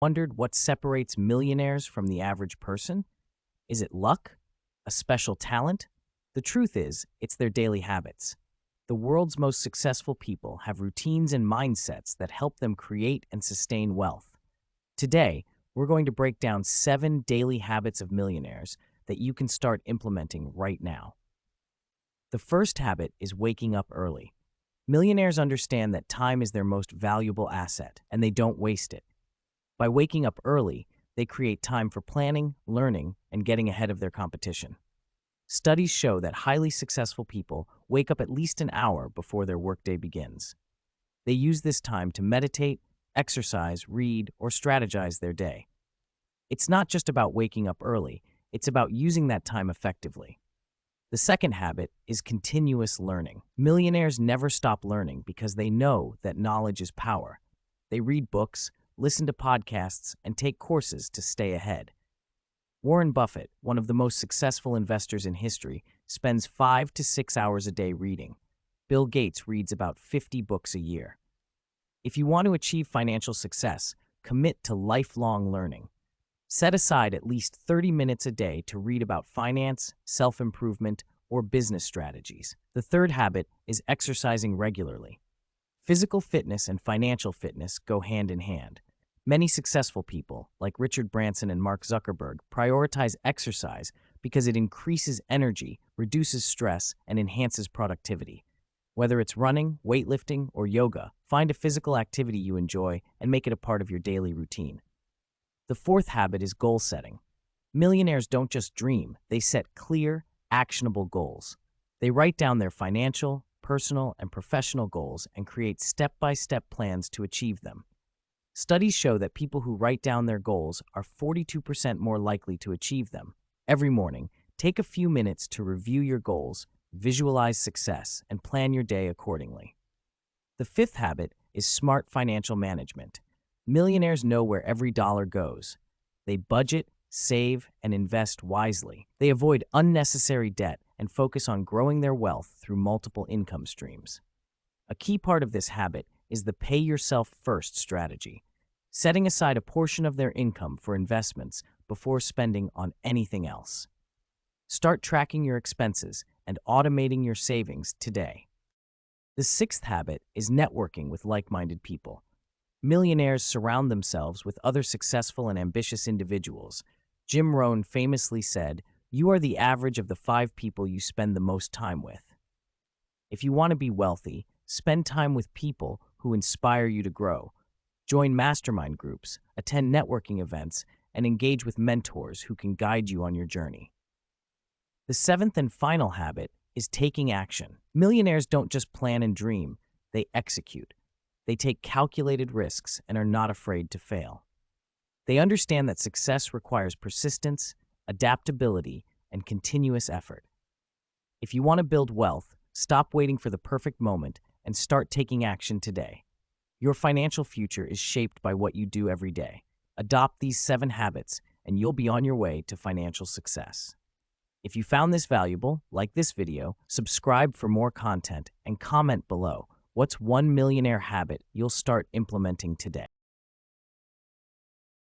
Wondered what separates millionaires from the average person? Is it luck? A special talent? The truth is, it's their daily habits. The world's most successful people have routines and mindsets that help them create and sustain wealth. Today, we're going to break down 7 daily habits of millionaires that you can start implementing right now. The first habit is waking up early. Millionaires understand that time is their most valuable asset, and they don't waste it. By waking up early, they create time for planning, learning, and getting ahead of their competition. Studies show that highly successful people wake up at least an hour before their workday begins. They use this time to meditate, exercise, read, or strategize their day. It's not just about waking up early, it's about using that time effectively. The second habit is continuous learning. Millionaires never stop learning because they know that knowledge is power. They read books, listen to podcasts, and take courses to stay ahead. Warren Buffett, one of the most successful investors in history, spends 5 to 6 hours a day reading. Bill Gates reads about 50 books a year. If you want to achieve financial success, commit to lifelong learning. Set aside at least 30 minutes a day to read about finance, self-improvement, or business strategies. The third habit is exercising regularly. Physical fitness and financial fitness go hand in hand. Many successful people, like Richard Branson and Mark Zuckerberg, prioritize exercise because it increases energy, reduces stress, and enhances productivity. Whether it's running, weightlifting, or yoga, find a physical activity you enjoy and make it a part of your daily routine. The fourth habit is goal setting. Millionaires don't just dream, they set clear, actionable goals. They write down their financial, personal, and professional goals and create step-by-step plans to achieve them. Studies show that people who write down their goals are 42% more likely to achieve them. Every morning, take a few minutes to review your goals, visualize success, and plan your day accordingly. The fifth habit is smart financial management. Millionaires know where every dollar goes. They budget, save, and invest wisely. They avoid unnecessary debt and focus on growing their wealth through multiple income streams. A key part of this habit is the pay yourself first strategy, setting aside a portion of their income for investments before spending on anything else. Start tracking your expenses and automating your savings today. The sixth habit is networking with like-minded people. Millionaires surround themselves with other successful and ambitious individuals. Jim Rohn famously said, "You are the average of the 5 people you spend the most time with." If you want to be wealthy, spend time with people who inspire you to grow. Join mastermind groups, attend networking events, and engage with mentors who can guide you on your journey. The seventh and final habit is taking action. Millionaires don't just plan and dream, they execute. They take calculated risks and are not afraid to fail. They understand that success requires persistence, adaptability, and continuous effort. If you want to build wealth, stop waiting for the perfect moment and start taking action today. Your financial future is shaped by what you do every day. Adopt these 7 habits, and you'll be on your way to financial success. If you found this valuable, like this video, subscribe for more content, and comment below. What's one millionaire habit you'll start implementing today?